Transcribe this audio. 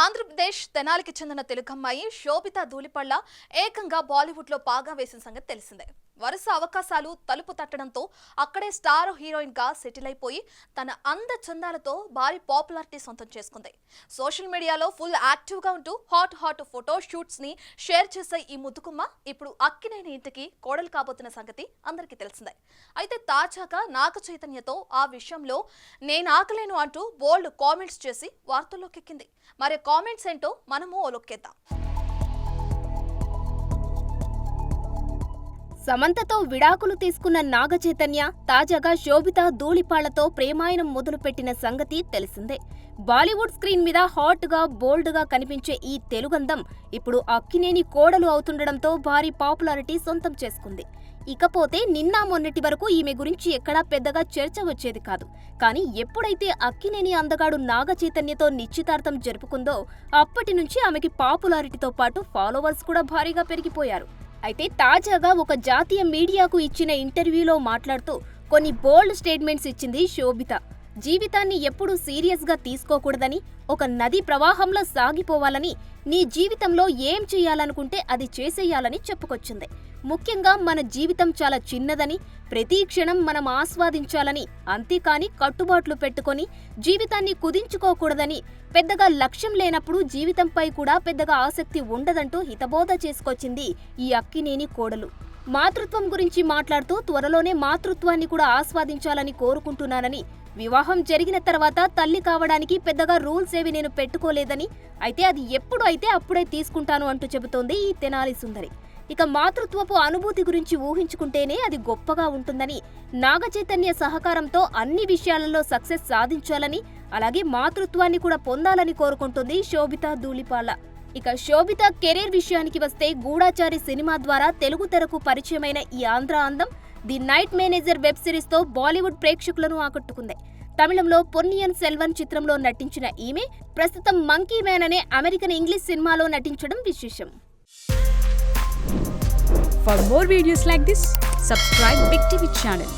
ఆంధ్రప్రదేశ్ తెనాలికి చెందిన తెలుగమ్మాయి శోభిత ధూళిపళ్ళ ఏకంగా బాలీవుడ్ లో పాగా వేసిన సంగతి తెలిసిందే. వరుస అవకాశాలు తలుపు తట్టడంతో అక్కడే స్టార్ హీరోయిన్ గా సెటిల్ అయిపోయి తన అంద చందాలతో భారీ పాపులారిటీ సొంతం చేసుకుంది. సోషల్ మీడియాలో ఫుల్ యాక్టివ్ గా ఉంటూ హాట్ ఫోటో షూట్స్ ని షేర్ చేసే ఈ ముద్దుకుమ్మ ఇప్పుడు అక్కినేని ఇంటికి కోడలు కాబోతున్న సంగతి అందరికీ తెలిసిందే. అయితే తాజాగా నాగ చైతన్యతో ఆ విషయంలో నేను ఆకలేను అంటూ బోల్డ్ కామెంట్స్ చేసి వార్తల్లోకి ఎక్కింది. మరి కామెంట్స్ ఏంటో మనము ఓలొక్కేద్దాం. సమంతతో విడాకులు తీసుకున్న నాగ చైతన్య తాజాగా శోభిత ధూళిపాళ్లతో ప్రేమాయణం మొదలుపెట్టిన సంగతి తెలిసిందే. బాలీవుడ్ స్క్రీన్ మీద హాట్ గా బోల్డ్ గా కనిపించే ఈ తెలుగందం ఇప్పుడు అక్కినేని కోడలు అవుతుండడంతో భారీ పాపులారిటీ సొంతం చేసుకుంది. ఇకపోతే నిన్న మొన్నటి వరకు ఈమె గురించి ఎక్కడా పెద్దగా చర్చ వచ్చేది కాదు. కానీ ఎప్పుడైతే అక్కినేని అందగాడు నాగ చైతన్యతో నిశ్చితార్థం జరుపుకుందో అప్పటి నుంచి ఆమెకి పాపులారిటీతో పాటు ఫాలోవర్స్ కూడా భారీగా పెరిగిపోయారు. అయితే తాజాగా ఒక జాతీయ మీడియాకు ఇచ్చిన ఇంటర్వ్యూలో మాట్లాడుతూ కొన్ని బోల్డ్ స్టేట్మెంట్స్ ఇచ్చింది శోభిత. జీవితాన్ని ఎప్పుడూ సీరియస్ గా తీసుకోకూడదని, ఒక నది ప్రవాహంలో సాగిపోవాలని, నీ జీవితంలో ఏం చేయాలనుకుంటే అది చేసేయాలని చెప్పుకొచ్చింది. ముఖ్యంగా మన జీవితం చాలా చిన్నదని, ప్రతి క్షణం మనం ఆస్వాదించాలని, అంతేకాని కట్టుబాట్లు పెట్టుకొని జీవితాన్ని కుదించుకోకూడదని, పెద్దగా లక్ష్యం లేనప్పుడు జీవితంపై కూడా పెద్దగా ఆసక్తి ఉండదంటూ హితబోధ చేసుకొచ్చింది ఈ అక్కినేని కోడలు. మాతృత్వం గురించి మాట్లాడుతూ త్వరలోనే మాతృత్వాన్ని కూడా ఆస్వాదించాలని కోరుకుంటున్నానని, వివాహం జరిగిన తర్వాత తల్లి కావడానికి పెద్దగా రూల్స్ ఏవి నేను పెట్టుకోలేదని, అయితే అది ఎప్పుడు అయితే అప్పుడే తీసుకుంటాను అంటూ చెబుతోంది ఈ తెనాలి సుందరి. ఇక మాతృత్వపు అనుభూతి గురించి ఊహించుకుంటేనే అది గొప్పగా ఉంటుందని, నాగ చైతన్య సహకారంతో అన్ని విషయాలలో సక్సెస్ సాధించాలని, అలాగే మాతృత్వాన్ని కూడా పొందాలని కోరుకుంటుంది శోభిత ధూళిపాళ్ల. ఇక శోభిత కెరీర్ విషయానికి వస్తే గూఢాచారి సినిమా ద్వారా తెలుగు తెరకు పరిచయమైన ఈ ఆంధ్ర అందం the night manager web series తో బాలీవుడ్ ప్రేక్షకులను ఆకట్టుకుంది. తమిళంలో పొన్నియిన్ సెల్వన్ చిత్రంలో నటించిన ఈమె ప్రస్తుతం మంకీ మ్యాన్ అనే అమెరికన్ ఇంగ్లీష్ సినిమాలో నటించడం విశేషం. For more videos like this, subscribe Big TV channel.